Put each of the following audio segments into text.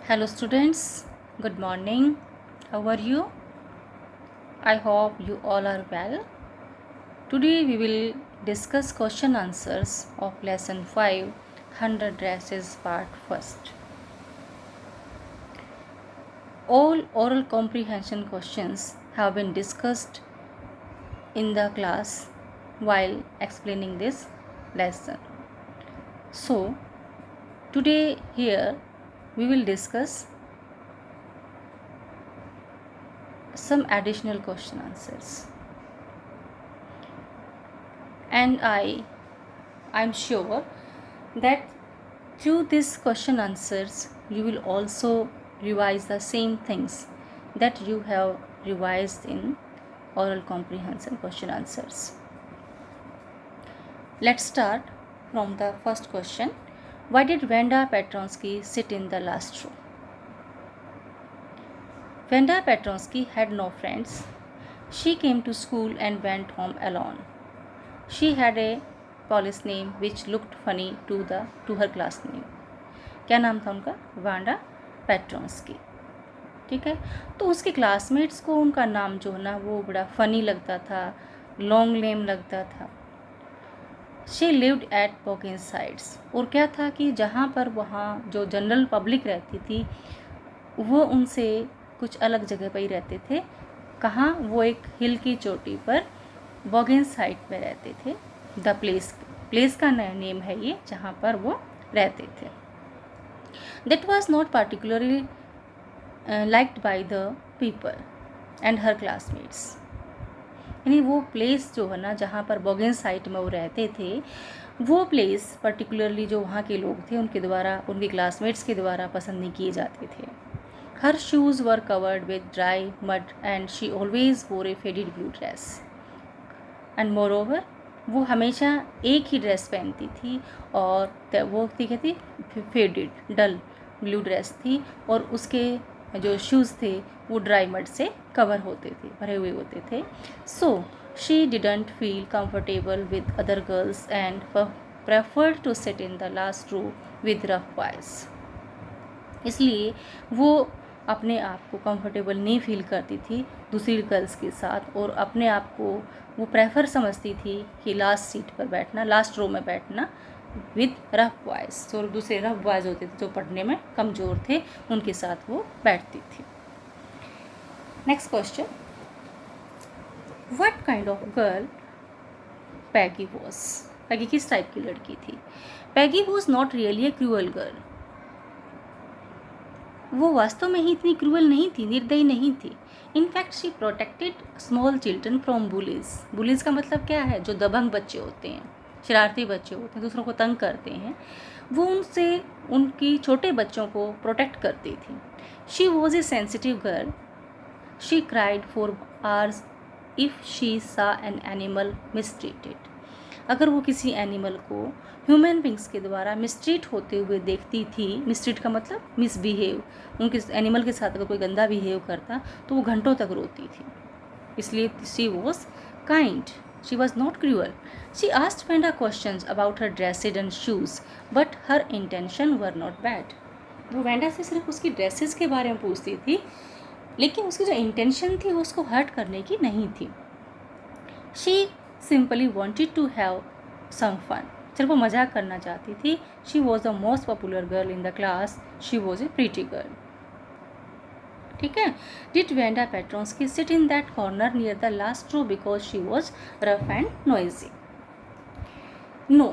Hello, students. Good morning. How are you? I hope you all are well. Today we will discuss question answers of lesson 5 100 dresses part first. All oral comprehension questions have been discussed in the class while explaining this lesson. So, today here we will discuss some additional question answers. And I'm sure that through these question answers you will also revise the same things that you have revised in oral comprehension question answers. Let's start from the first question. Why did Vanda Petronsky sit in the last row? Vanda Petronsky had no friends. She came to school and went home alone. She had a police name which looked funny to her class name. क्या नाम था उनका? Wanda पेट्रोंस्की. ठीक है, तो उसके classmates को उनका नाम जो है ना वो बड़ा फ़नी लगता था, लॉन्ग नेम लगता था. She lived eight Borgohain sides. और क्या था कि जहाँ पर वहाँ जो जनरल पब्लिक रहती थी वो उनसे कुछ अलग जगह पर ही रहते थे. कहाँ? वो एक हिल की चोटी पर बोगेन साइड में रहते थे. द प्लेस का नेम है ये जहाँ पर वो रहते थे. That was not particularly liked by the people and her classmates. यानी वो प्लेस जो है ना जहाँ पर बोगेन साइट में वो रहते थे वो प्लेस पर्टिकुलरली जो वहाँ के लोग थे उनके द्वारा उनके क्लासमेट्स के द्वारा पसंद नहीं किए जाते थे. Her shoes were covered with dry mud and she always wore a faded blue dress. And moreover वो हमेशा एक ही ड्रेस पहनती थी और वो क्या थी फेडेड डल ब्लू ड्रेस थी और उसके जो शूज़ थे वो ड्राई मड से कवर होते थे, भरे हुए होते थे. So she didn't feel comfortable with other girls and preferred to sit in the last row with rough boys. इसलिए वो अपने आप को कंफर्टेबल नहीं फील करती थी दूसरी गर्ल्स के साथ और अपने आप को वो प्रेफर समझती थी कि लास्ट सीट पर बैठना, लास्ट रो में बैठना विद रफ बॉयज़. जो दूसरे रफ बॉयज़ होते थे जो पढ़ने में कमज़ोर थे उनके साथ वो बैठती थी. Next question. What kind of girl Peggy was? Peggy किस टाइप की लड़की थी? Peggy was not really a cruel girl. वो वास्तव में ही इतनी क्रूअल नहीं थी, निर्दयी नहीं थी. In fact she protected small children from bullies. Bullies का मतलब क्या है? जो दबंग बच्चे होते हैं, शरारती बच्चे होते हैं, दूसरों को तंग करते हैं, वो उनसे उनकी छोटे बच्चों को प्रोटेक्ट करती थी. She was A sensitive girl. She cried for hours if she सा एन एनिमल मिसट्रीटेड. अगर वो किसी एनिमल को ह्यूमन बींग्स के द्वारा मिसट्रीट होते हुए देखती थी, मिसट्रीट का मतलब मिसबिहेव, उनके एनिमल के साथ अगर कोई गंदा बिहेव करता तो वो घंटों तक रोती थी. इसलिए she was kind, she was not cruel. She asked Wanda questions about her dresses and shoes but her intention were not bad. वो वेंडा से सिर्फ उसकी ड्रेसेस के बारे में पूछती थी लेकिन उसकी जो इंटेंशन थी वो उसको हर्ट करने की नहीं थी. She simply wanted to have some fun. सिर्फ वो मजाक करना चाहती थी. She was the most popular girl in the class. She was a pretty girl. ठीक है. Did Wanda Petronski sit in that corner near the last row because she was rough and noisy? No,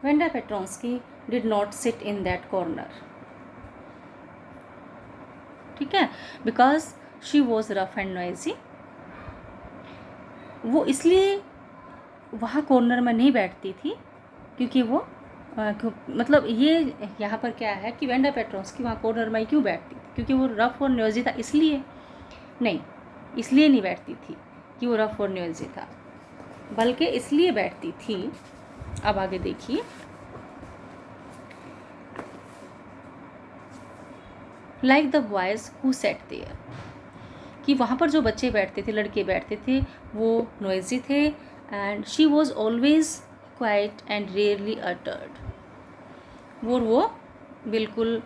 Wanda Petronski did not sit in that corner. ठीक है, because she was rough and noisy. वो इसलिए वहाँ corner में नहीं बैठती थी क्योंकि वो मतलब ये यहाँ पर क्या है कि वेंडा पेट्रोंस्की वहाँ कॉर्नर में क्यों बैठती थी? क्योंकि वो रफ और नॉइजी था इसलिए नहीं, इसलिए नहीं बैठती थी कि वो रफ और नॉइजी था, बल्कि इसलिए बैठती थी. अब आगे देखिए. Like the boys who sat there. कि वहाँ पर जो बच्चे बैठते थे, लड़के बैठते थे, वो नॉइजी थे. And she was always quiet and rarely uttered. वो बिल्कुल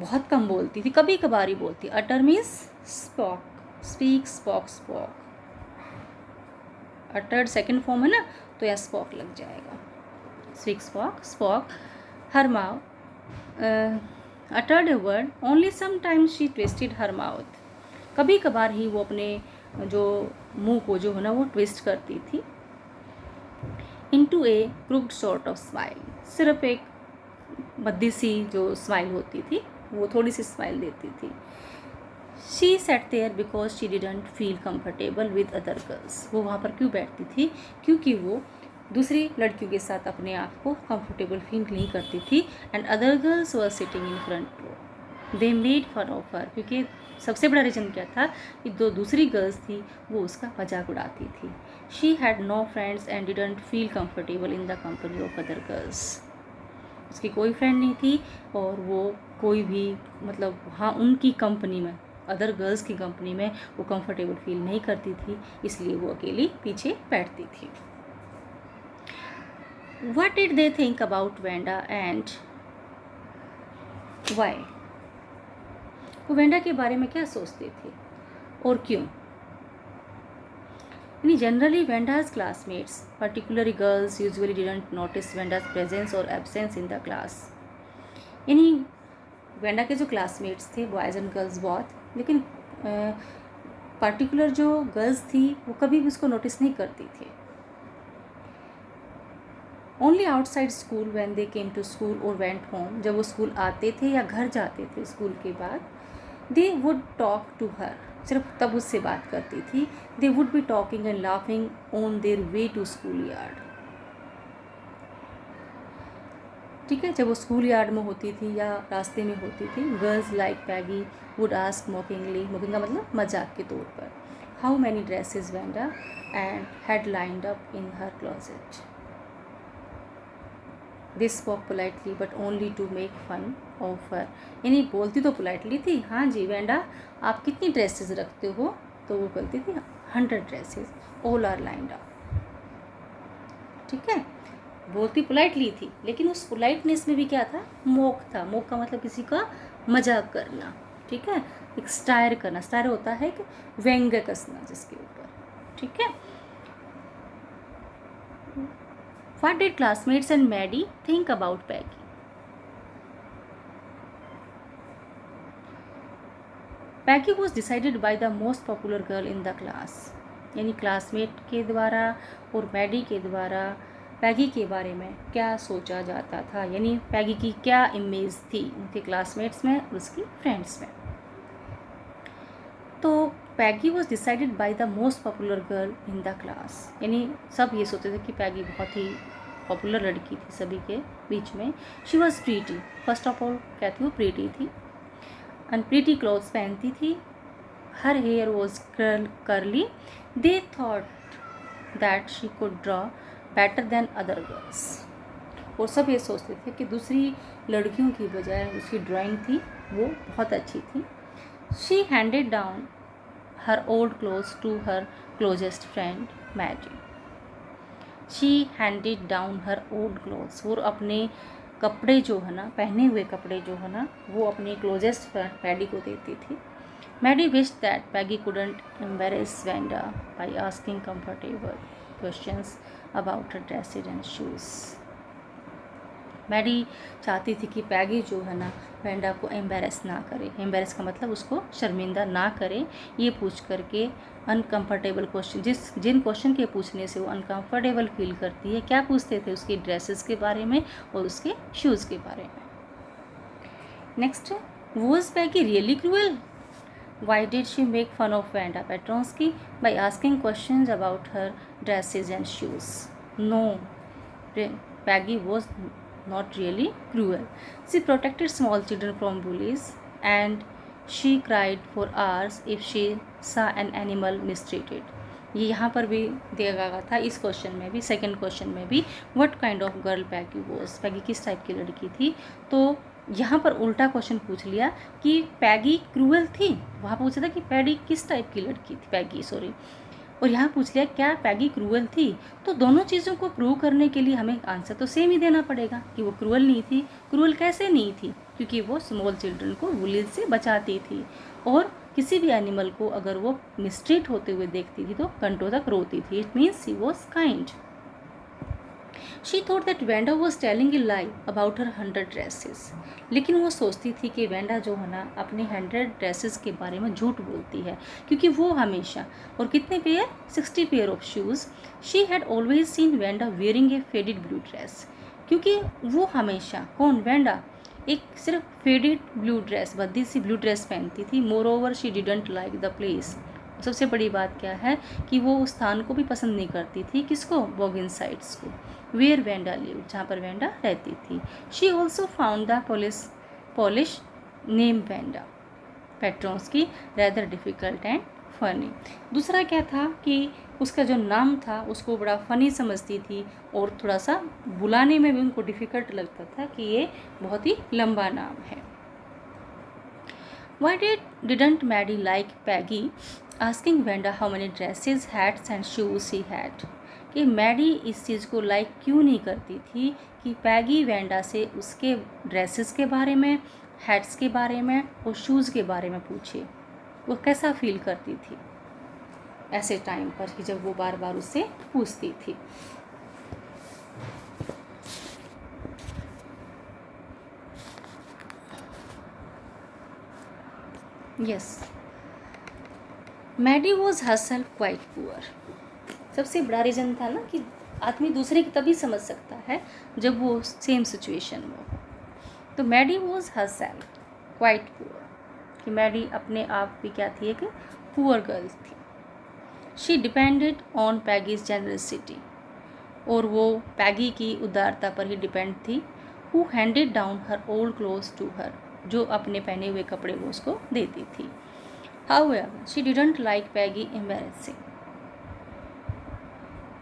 बहुत कम बोलती थी, कभी कभार ही बोलती। Utter means spoke, speak, spoke, spoke. Uttered second form है ना, तो यहाँ स्पॉक लग जाएगा। Speak, spoke, spoke. Her mouth, uttered a word only sometimes she twisted her mouth. कभी कभार ही वो अपने जो मुंह को जो है ना वो ट्विस्ट करती थी। Into A crooked sort of smile, सिर्फ एक भद्दी सी जो स्माइल होती थी, वो थोड़ी सी स्माइल देती थी। She sat there because she didn't feel comfortable with other girls. वो वहाँ पर क्यों बैठती थी? क्योंकि वो दूसरी लड़कियों के साथ अपने आप को कंफर्टेबल फील नहीं करती थी। And other girls were sitting in front row, they made fun of her. क्योंकि सबसे बड़ा रीज़न क्या था कि दो दूसरी गर्ल्स थी वो उसका मजाक उड़ाती थी। She had no friends and didn't feel comfortable in the company of other girls. उसकी कोई फ्रेंड नहीं थी और वो कोई भी मतलब हाँ उनकी कंपनी में, अदर गर्ल्स की कंपनी में वो कंफर्टेबल फील नहीं करती थी, इसलिए वो अकेली पीछे बैठती थी। What did they think about Vanda and why? वो वेंडा के बारे में क्या सोचते थे और क्यों? यानी generally Wanda's classmates, particularly girls, usually didn't notice Venda's presence or absence in the class. यानी वेंडा के जो क्लासमेट्स थे बॉयज़ एंड गर्ल्स बहुत, लेकिन पर्टिकुलर जो गर्ल्स थी वो कभी भी उसको नोटिस नहीं करती थी। Only outside school when they came to school और वेंट होम, जब वो स्कूल आते थे या घर जाते थे स्कूल के बाद, they would talk to her, सिर्फ तब उससे बात करती थी। They would be talking and laughing on their way to school yard. ठीक है, जब वो स्कूल यार्ड में होती थी या रास्ते में होती थी, girls like Peggy would ask mockingly, mocking का मतलब मजाक के तौर पर, how many dresses Wanda and had lined up in her closet. They spoke politely but only to make fun of her. यानी बोलती तो पोलाइटली थी, हाँ जी वेंडा आप कितनी ड्रेसेस रखते हो? तो वो बोलती थी 100 dresses, all are lined up. ठीक है, बोलती पोलाइटली थी, लेकिन उस पोलाइटनेस में भी क्या था? मोक था। मोक का मतलब किसी का मजाक करना। ठीक है, एक स्टायर करना। स्टायर होता है कि व्यंग्य कसना जिसके ऊपर। ठीक है, What did classmates and Maddie think about Peggy? Peggy was decided by the most popular girl in the class. यानी क्लासमेट के द्वारा और मैडी के द्वारा पैगी के बारे में क्या सोचा जाता था, यानी पैगी की क्या इमेज थी उनके क्लासमेट्स में और उसकी फ्रेंड्स में। तो Peggy was decided by the most popular girl in the class, यानी सब ये सोचते थे कि पैगी बहुत ही पॉपुलर लड़की थी सभी के बीच में। She was pretty, first of all क्या थी वो प्रीटी थी, एंड प्रीटी क्लोथ्स पहनती थी। Her hair was curly. They thought that she could draw better than other girls. और सब ये सोचते थे कि दूसरी लड़कियों की बजाय उसकी ड्राइंग थी वो बहुत अच्छी थी। She handed down her old clothes to her closest friend Maddie. She handed down her old clothes, और अपने कपड़े जो है ना, पहने हुए कपड़े जो है ना, वो अपने क्लोजेस्ट फ्रेंड मैडी को देती थी। Maddie wish that Peggy couldn't embarrass Wanda by asking comfortable questions about her dresses and shoes. Maddie चाहती थी कि पैगी जो है ना वेंडा को एम्बेरस ना करे। एम्बेरस का मतलब उसको शर्मिंदा ना करे, ये पूछ करके अनकंफर्टेबल क्वेश्चन, जिन क्वेश्चन के पूछने से वो अनकंफर्टेबल फील करती है। क्या पूछते थे? उसके ड्रेसेस के बारे में और उसके शूज़ के बारे में। Next, was Peggy really cruel? Why did she make fun of Wanda Petronski by asking question about her dresses and shoes? No, Peggy was not really cruel. She protected small children from bullies and she cried for hours if she saw an animal mistreated. ये यहाँ पर भी दिया गया था, इस question में भी, सेकंड क्वेश्चन में भी, what kind of girl Peggy was, Peggy किस टाइप की लड़की थी। तो यहाँ पर उल्टा क्वेश्चन पूछ लिया कि पैगी क्रूअल थी, वहाँ पूछा था कि पैगी किस टाइप की लड़की थी, पैगी सॉरी, और यहाँ पूछ लिया क्या पैगी क्रूअल थी, तो दोनों चीज़ों को प्रूव करने के लिए हमें आंसर तो सेम ही देना पड़ेगा कि वो क्रूअल नहीं थी। क्रूअल कैसे नहीं थी? क्योंकि वो स्मॉल चिल्ड्रन को बुली से बचाती थी, और किसी भी एनिमल को अगर वो मिसट्रीट होते हुए देखती थी तो घंटों तक रोती थी। It means she was kind. She thought that Wanda was telling a lie about her 100 dresses. लेकिन वो सोचती थी कि वेंडा जो है ना अपने 100 ड्रेसेस के बारे में झूठ बोलती है, क्योंकि वो हमेशा, और कितने pair, 60 pair of shoes, she had always seen Wanda wearing A faded blue dress. क्योंकि वो हमेशा, कौन, वेंडा, एक सिर्फ फेडेड ब्लू ड्रेस, भद्दी सी ब्लू ड्रेस पहनती थी। More over she didn't like the place. सबसे बड़ी बात क्या है कि वो उस स्थान को भी पसंद नहीं करती थी। किसको? बॉगिनसाइड्स को, वेयर वेंडा लिव, जहाँ पर वेंडा रहती थी। She also found the Polish name Wanda Petronski rather difficult and funny. दूसरा क्या था कि उसका जो नाम था उसको बड़ा फ़नी समझती थी, और थोड़ा सा बुलाने में भी उनको डिफ़िकल्ट लगता था कि ये बहुत ही लंबा नाम है। Why didn't Maddie like Peggy asking Wenda how many dresses, hats and shoes she had? कि मैडी इस चीज़ को लाइक क्यों नहीं करती थी कि पैगी वेंडा से उसके ड्रेसेस के बारे में, हैट्स के बारे में और शूज़ के बारे में पूछे। वो कैसा फील करती थी ऐसे टाइम पर कि जब वो बार बार उससे पूछती थी। Yes, Maddie was herself quite poor. सबसे बड़ा रीज़न था ना कि आदमी दूसरे की तभी समझ सकता है जब वो सेम सिचुएशन में हो। तो Maddie was herself quite poor, कि मैडी अपने आप भी क्या थी, एक पुअर गर्ल थी। She depended on Peggy's generosity, और वो पैगी की उदारता पर ही डिपेंड थी। Who handed down her old clothes to her, जो अपने पहने हुए कपड़े वो उसको देती थी। However, she didn't like Peggy embarrassing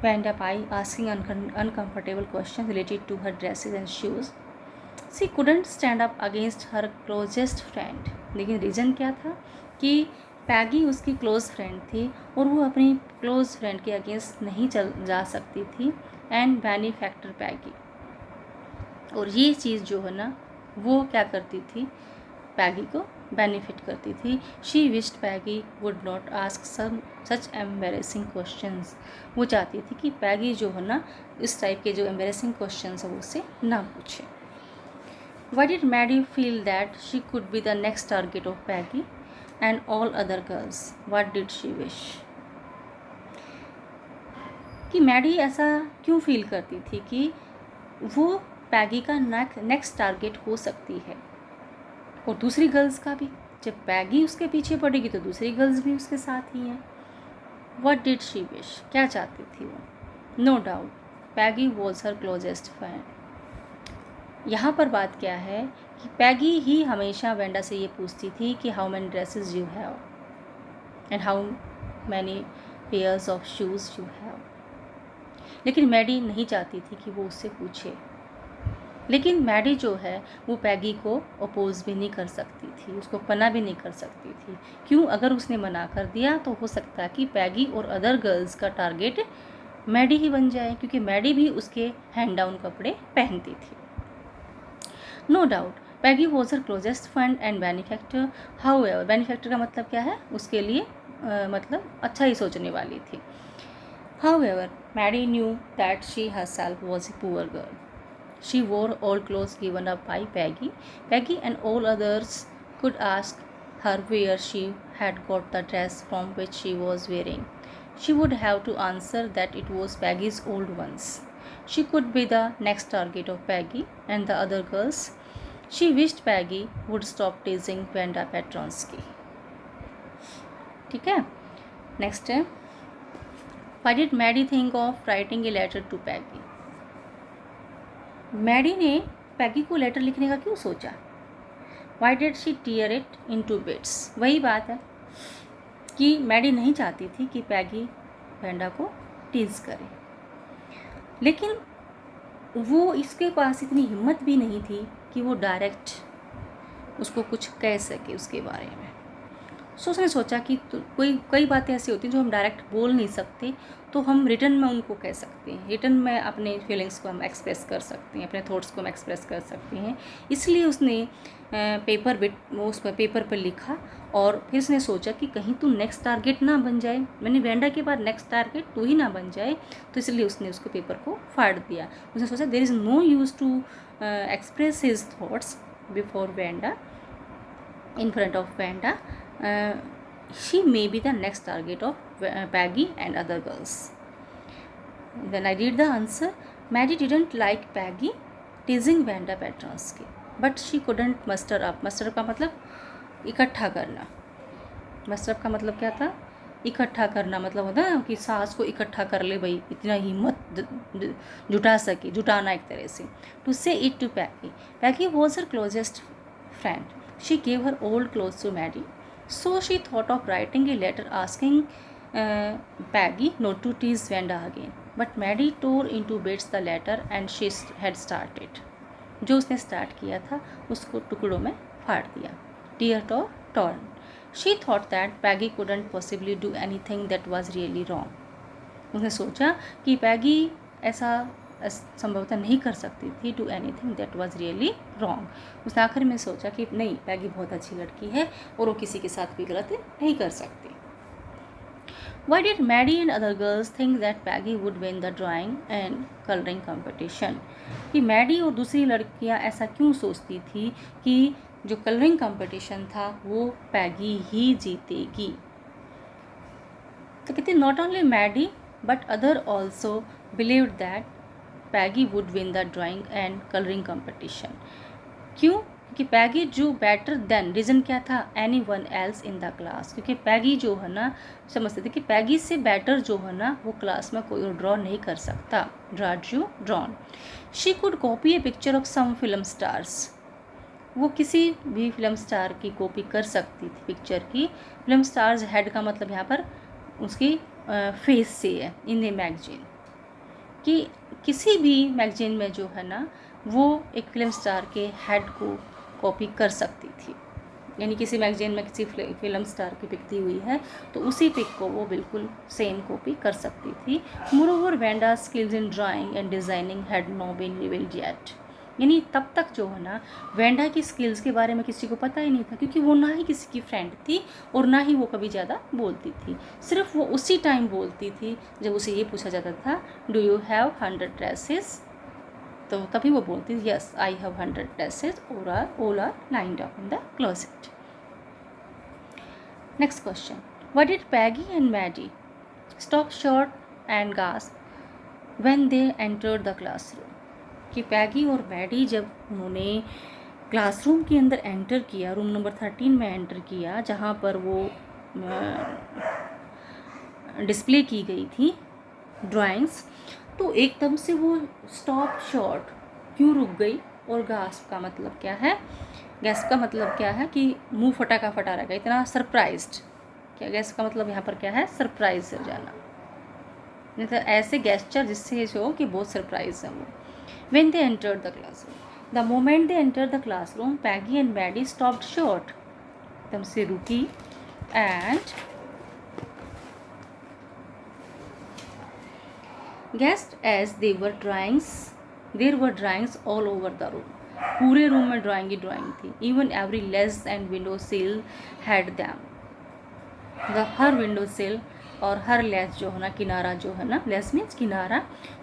Wanda by asking uncomfortable questions related to her dresses and shoes. She couldn't stand up against her closest friend. लेकिन रीज़न क्या था कि पैगी उसकी क्लोज फ्रेंड थी, और वो अपनी क्लोज फ्रेंड के अगेंस्ट नहीं चल जा सकती थी। एंड बेनिफैक्टर पैगी, और ये चीज़ जो है ना वो क्या करती थी, पैगी को बेनिफिट करती थी। She wished Peggy would not ask some such embarrassing questions. वो चाहती थी कि पैगी जो है ना इस टाइप के जो एम्बेरेसिंग क्वेश्चंस है वो उससे ना पूछे। Why did Maddie feel that she could be the next target of Peggy and all other girls? What did she wish? कि मैडी ऐसा क्यों फील करती थी कि वो पैगी का नेक्स्ट टारगेट हो सकती है, और दूसरी गर्ल्स का भी। जब पैगी उसके पीछे पड़ेगी तो दूसरी गर्ल्स भी उसके साथ ही हैं। What did she wish? क्या चाहती थी वो? No doubt Peggy was her closest friend. यहाँ पर बात क्या है कि पैगी ही हमेशा वेंडा से ये पूछती थी कि how many dresses you have and how many pairs of shoes you have. लेकिन मैडी नहीं चाहती थी कि वो उससे पूछे। लेकिन मैडी जो है वो पैगी को अपोज भी नहीं कर सकती थी, उसको पना भी नहीं कर सकती थी। क्यों? अगर उसने मना कर दिया तो हो सकता है कि पैगी और अदर गर्ल्स का टारगेट मैडी ही बन जाए, क्योंकि मैडी भी उसके हैंड डाउन कपड़े पहनती थी। No doubt Peggy was her closest friend and benefactor. However, benefactor का मतलब क्या है? उसके लिए मतलब अच्छा ही सोचने वाली थी। However Maddie knew that she herself was a poor girl. She wore all clothes given up by Peggy. Peggy and all others could ask her where she had got the dress from which she was wearing. She would have to answer that it was Peggy's old ones. She could be the next target of Peggy and the other girls. She wished Peggy would stop teasing Wanda Petronsky. ठीक है, next है, Why did Maddie think of writing a letter to Peggy? Maddie ने Peggy को letter लिखने का क्यों सोचा? Why did she tear it into bits? वही बात है कि मैडी नहीं चाहती थी कि पैगी वेंडा को टीज करे, लेकिन वो इसके पास इतनी हिम्मत भी नहीं थी कि वो डायरेक्ट उसको कुछ कह सके उसके बारे में। सो उसने सोचा कि कोई कई बातें ऐसी होती हैं जो हम डायरेक्ट बोल नहीं सकते, तो हम रिटन में उनको कह सकते हैं, रिटन में अपने फीलिंग्स को हम एक्सप्रेस कर सकते हैं, अपने थॉट्स को हम एक्सप्रेस कर सकते हैं। इसलिए उसने उस पर पेपर पर लिखा और फिर उसने सोचा कि कहीं तू नेक्स्ट टारगेट ना बन जाए, मैंने वेंडा के बाद नेक्स्ट टारगेट तू ही ना बन जाए, तो इसलिए उसने उसको पेपर को फाड़ दिया। उसने सोचा there is no use to express his thoughts before Wanda, in front of Vanda. She may be the next target of Peggy and other girls. Then I read the answer. Maddie didn't like Peggy teasing Vanda Petronsky, but she couldn't muster up. Muster up का मतलब इकट्ठा करना। muster up का मतलब क्या था? इकट्ठा करना, मतलब होता है कि सास को इकट्ठा कर ले भाई, इतना हिम्मत जुटा सके, जुटाना एक तरह से। To say it to Peggy, Peggy was her closest friend. She gave her old clothes to Maddie, so she thought of writing a letter asking Peggy not to tease Vanda again. But Maddie tore into bits the letter and she had started. जो उसने start किया था उसको टुकड़ों में फाड़ दिया. Tear torn. She thought that Peggy couldn't possibly do anything that was really wrong. उसने सोचा कि पैगी ऐसा संभवतः नहीं कर सकती थी do anything that was really wrong. उसने आखिर में सोचा कि नहीं, पैगी बहुत अच्छी लड़की है और वो किसी के साथ भी गलत नहीं कर सकती. Why did Maddie and other girls think that Peggy would win the drawing and coloring competition? कि मैडी और दूसरी लड़कियां ऐसा क्यों सोचती थी कि जो कलरिंग कंपटीशन था वो पैगी ही जीतेगी. तो कहते not only Maddie but other also believed that Peggy would win the drawing and colouring competition. क्यों? क्योंकि पैगी जो बेटर देन, रीज़न क्या था, anyone else in the class. क्योंकि पैगी जो है ना, समझते थे कि पैगी से बेटर जो है ना वो क्लास में कोई ड्रॉ नहीं कर सकता. Drawn. She could copy a picture of some film stars. वो किसी भी फिल्म स्टार की कॉपी कर सकती थी पिक्चर की. फिल्म स्टार्स हेड का मतलब यहाँ पर उसकी फेस से है. इन ए मैगजीन, कि किसी भी मैगजीन में जो है ना वो एक फिल्म स्टार के हेड को कॉपी कर सकती थी. यानी किसी मैगजीन में किसी फिल्म स्टार की पिक दी हुई है तो उसी पिक को वो बिल्कुल सेम कॉपी कर सकती थी. Moreover Wanda skills in drawing and designing had not been revealed yet. यानी तब तक जो है ना वेंडा की स्किल्स के बारे में किसी को पता ही नहीं था, क्योंकि वो ना ही किसी की फ्रेंड थी और ना ही वो कभी ज़्यादा बोलती थी. सिर्फ वो उसी टाइम बोलती थी जब उसे ये पूछा जाता था डू यू हैव 100 ड्रेसेस, तो तभी वो बोलती थी yes I have 100 dresses all are lined up in the closet. Next question. Why did Peggy and Maddie stop short and gasp when they entered the classroom. कि Peggy और Maddie जब उन्होंने classroom के अंदर एंटर किया, room number 13 में enter किया जहाँ पर वो डिस्प्ले की गई थी ड्राइंग्स, तो एकदम से वो स्टॉप शॉर्ट क्यों रुक गई. और गास्प का मतलब क्या है? गैस्प का मतलब क्या है कि मुंह फटा का फटा रह गया, इतना सरप्राइज्ड. क्या गैस्प का मतलब यहाँ पर क्या है? सरप्राइज हो जाना, मतलब ऐसे गेस्चर जिससे हो कि बहुत सरप्राइज है वो. When they entered the classroom. The moment they entered the classroom, Peggy and Maddie stopped short. एकदम से रुकी and guessed as there were drawings all over the room. पूरे रूम में ड्राइंग ही ड्राइंग थी. Even every ledge and window sill had them. Her window सिल और हर less जो है ना, किनारा जो है ना, लेस मीन्स किनारा,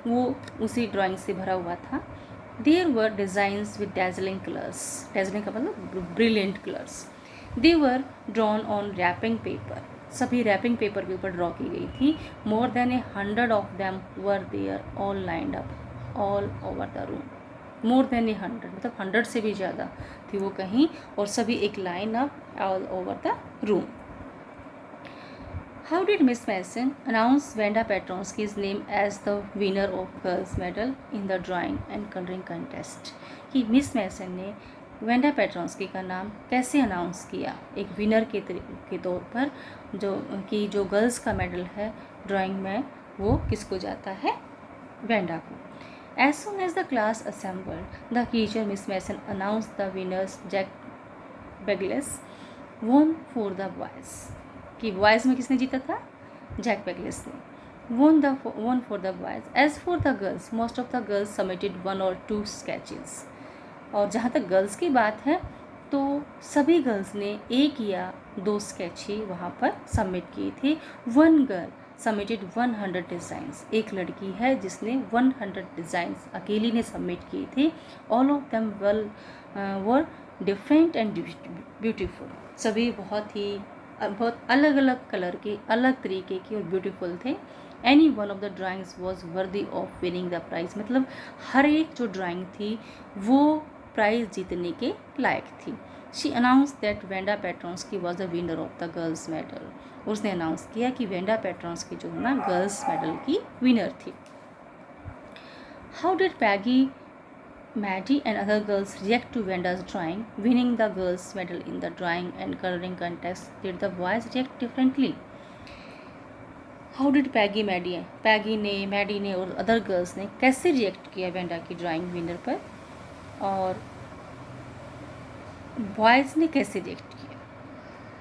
वो उसी ड्राइंग से भरा हुआ था. There were designs with dazzling colours. Dazzling का मतलब brilliant colours. They were drawn on wrapping paper. सभी रैपिंग पेपर के ऊपर ड्रॉ की गई थी. More than 100 of them were there all lined up all over the room. More than 100 मतलब 100 से भी ज़्यादा थी वो कहीं, और सभी एक line up all over the room. How did Miss Mason announce Vanda Petronsky's name as the winner of girls medal in the drawing and coloring contest? कि मिस मैसन ने वेंडा पेट्रोंस्की का नाम कैसे अनाउंस किया एक विनर के तौर पर, जो गर्ल्स का मेडल है ड्राइंग में वो किसको जाता है? वेंडा को. As soon as the class assembled, the teacher Miss Mason announced the winners Jack Begles won for the boys, कि बॉयज़ में किसने जीता था? जैक पैगलेस ने। won for the boys. As for the girls, most of the girls submitted 1 or 2 sketches. और जहाँ तक girls की बात है तो सभी गर्ल्स ने 1 या 2 स्केच ही वहाँ पर सबमिट किए थे। 1 गर्ल सबमिटेड 100 डिज़ाइंस, एक लड़की है जिसने 100 डिज़ाइंस अकेली ने सबमिट किए थे। All of them were different and beautiful, सभी बहुत अलग अलग कलर के, अलग तरीके के और ब्यूटीफुल थे। Any one of the drawings was worthy of winning the prize, मतलब हर एक जो ड्राइंग थी वो प्राइज़ जीतने के लायक थी। She announce that Wanda Petronski was the winner of the girls medal, उसने अनाउंस किया कि वेंडा पेट्रोन्स्की जो है ना गर्ल्स मेडल की विनर थी। How did Peggy, Maddie and other girls react to Venda's drawing, winning the girls' medal in the drawing and coloring contest? Did the boys react differently? How did Peggy ने, Maddie ने और other girls ने कैसे react किया Wanda की drawing winner पर, और boys ने कैसे रिएक्ट किया,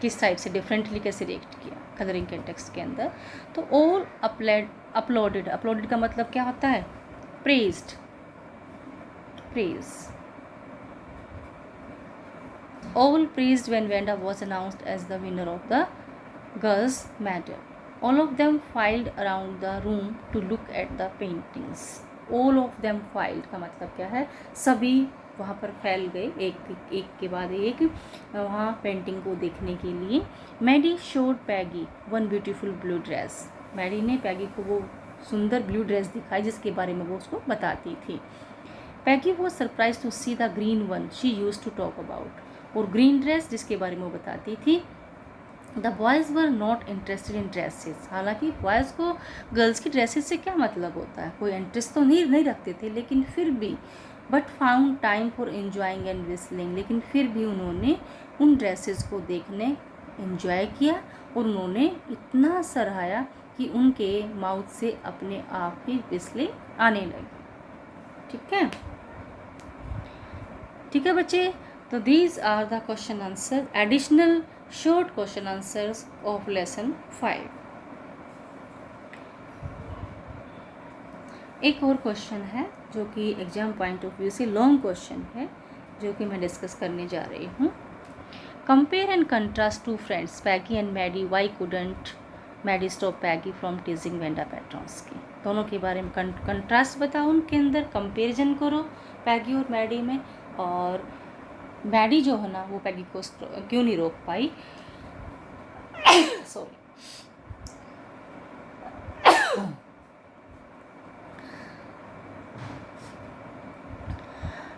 किस टाइप से डिफरेंटली कैसे रिएक्ट किया कलरिंग कंटेक्स्ट के अंदर? तो ऑल अपलोडेड का मतलब क्या होता है? Praised, praise. All praised when Venda was announced as the winner of the girls' medal. All of them filed around the room to look at the paintings. All of them filed का मतलब क्या है? सभी वहाँ पर फैल गए एक के बाद एक वहाँ पेंटिंग को देखने के लिए। Maddie showed Peggy one beautiful blue dress, Maddie ने पैगी को वो सुंदर ब्लू ड्रेस दिखाई जिसके बारे में वो उसको बताती थी। Peggy was surprise to see the green one she use to talk about, और ग्रीन ड्रेस जिसके बारे में वो बताती थी। The boys were not interested in dresses, हालांकि बॉयज़ को गर्ल्स की ड्रेसेस से क्या मतलब होता है, कोई इंटरेस्ट तो नहीं रखते थे, लेकिन फिर भी but found time for enjoying and whistling, लेकिन फिर भी उन्होंने उन ड्रेसेस को देखने एंजॉय किया और उन्होंने इतना सराहाया कि उनके माउथ से अपने आप ही विस्लिंग आने लगी। ठीक है बच्चे, तो these are the question answer, additional short question answers of lesson 5। एक और क्वेश्चन है जो कि एग्जाम पॉइंट ऑफ व्यू से लॉन्ग क्वेश्चन है, जो कि मैं डिस्कस करने जा रही हूँ। Compare and contrast two friends Peggy and Maddie, why couldn't Maddie stop Peggy from teasing Wanda Petronski. दोनों के बारे में कंट्रास्ट बताओ, उनके अंदर कंपेरिजन करो पैगी और मैडी में, और मैडी जो है ना वो पैगी को क्यों नहीं रोक पाई sorry.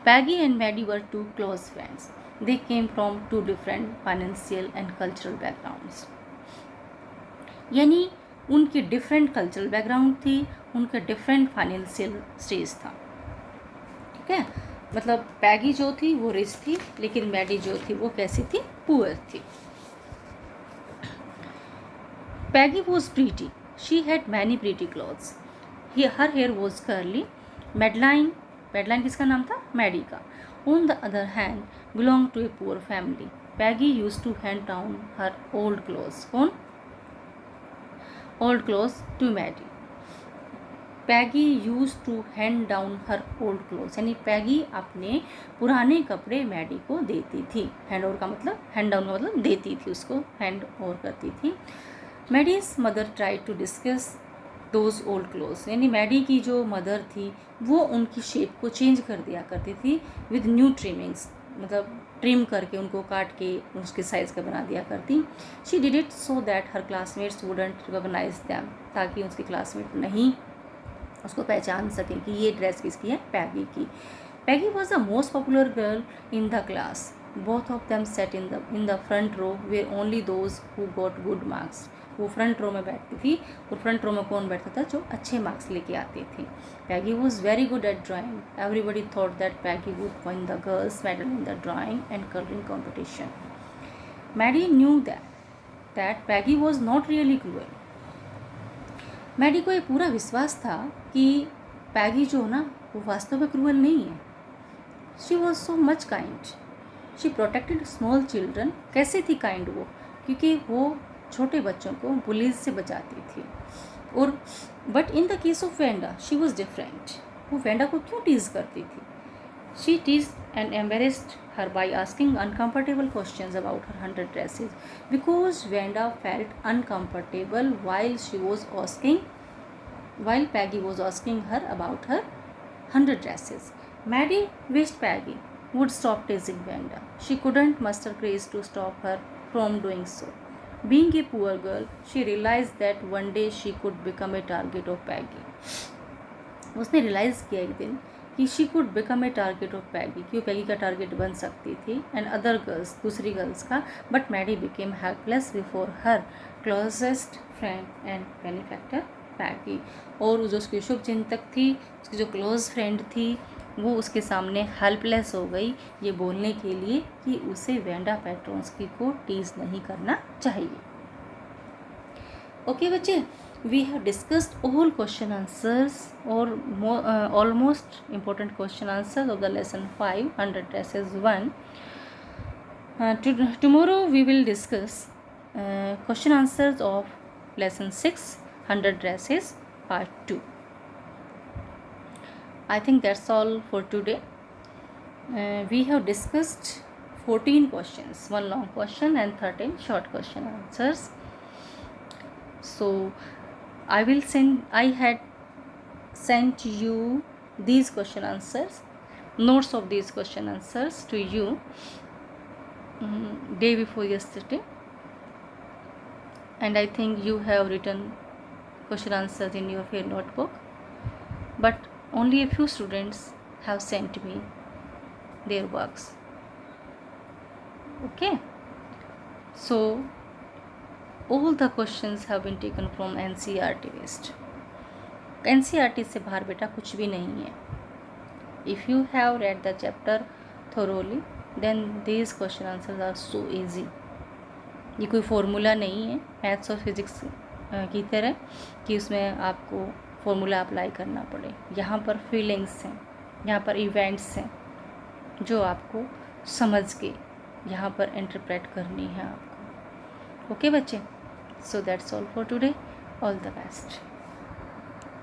Peggy and Maddie were two close friends. They came from two different financial and cultural backgrounds. यानी उनकी डिफरेंट कल्चरल बैकग्राउंड थी, उनका डिफरेंट फाइनेंशियल स्टेज था। ठीक है, मतलब पैगी जो थी वो रिच थी, लेकिन मैडी जो थी वो कैसी थी? पुअर थी। Peggy was pretty, she had many pretty clothes, her hair was curly. Madeline किसका नाम था? मैडी का। On the other hand belong to a poor family, Peggy use to hand down her old clothes. कौन? Old clothes to Maddie. Peggy use to hand down her old clothes, यानी Peggy अपने पुराने कपड़े Maddie को देती थी। Hand over का मतलब, हैंड डाउन का मतलब देती थी, उसको हैंड ओवर करती थी। Maddie's mother try to discuss those old clothes, यानी मैडी की जो मदर थी वो उनकी शेप को चेंज कर दिया करती थी विद न्यू ट्रिमिंग्स, मतलब ट्रिम करके उनको काट के उसके साइज़ का बना दिया करती। She did it so that her classmates wouldn't recognise them, ताकि उसके क्लासमेट नहीं उसको पहचान सकें कि ये ड्रेस किसकी है? पैगी की। Peggy was the most popular girl in the class, both of them set in the front row where only those who got good marks. वो फ्रंट रो में बैठती थी, और फ्रंट रो में कौन बैठता था? जो अच्छे मार्क्स लेके आते थे। Peggy was very good at drawing, everybody thought that Peggy would win the girls medal in the drawing and colouring competition. Maddie knew that Peggy was not really cruel, Maddie को ये पूरा विश्वास था कि पैगी जो ना वो वास्तव में क्रूअल नहीं है। She was so much kind, she protected small children. कैसे थी काइंड वो? क्योंकि वो छोटे बच्चों को बुलीज से बचाती थी। और but in the case of Wanda she was different. वो वेंडा को क्यों टीज करती थी? She teased and embarrassed her by asking uncomfortable questions about her 100 dresses, because Vanda felt uncomfortable while Peggy was asking her about her 100 dresses. Maddie wished Peggy would stop teasing Vanda. She couldn't muster courage to stop her from doing so. Being a poor girl, she realized that one day she could become a target of Peggy. उसने realise किया एक दिन कि she could become a target of Peggy, कि वो Peggy का target बन सकती थी एंड अदर गर्ल्स, दूसरी गर्ल्स का। But Maddie became helpless before her closest friend and benefactor Peggy. और जो उसकी शुभ चिंतक थी, उसकी जो क्लोज फ्रेंड थी, वो उसके सामने हेल्पलेस हो गई ये बोलने के लिए कि उसे वेंडा पेट्रोंस्की को टीज नहीं करना चाहिए। ओके बच्चे, we have discussed all question answers or almost important question answers of the lesson 5 100 dresses 1. Tomorrow we will discuss question answers of lesson 6 100 dresses part 2. I think that's all for today. We have discussed 14 questions, one long question and 13 short question answers. So I had sent you these question answers, notes of these question answers to you day before yesterday, and I think you have written question answers in your fair notebook, but only a few students have sent me their works. Okay, so all the questions have been taken from NCERT based. NCERT से बाहर बेटा कुछ भी नहीं है. If you have read the chapter thoroughly, then these question answers are so easy. ये कोई formula नहीं है मैथ्स और फिज़िक्स की तरह कि उसमें आपको फॉर्मूला अप्लाई करना पड़े. यहाँ पर फीलिंग्स हैं, यहाँ पर इवेंट्स हैं जो आपको समझ के यहाँ पर इंटरप्रेट करनी है आपको. ओके बच्चे, so that's all for today. All the best.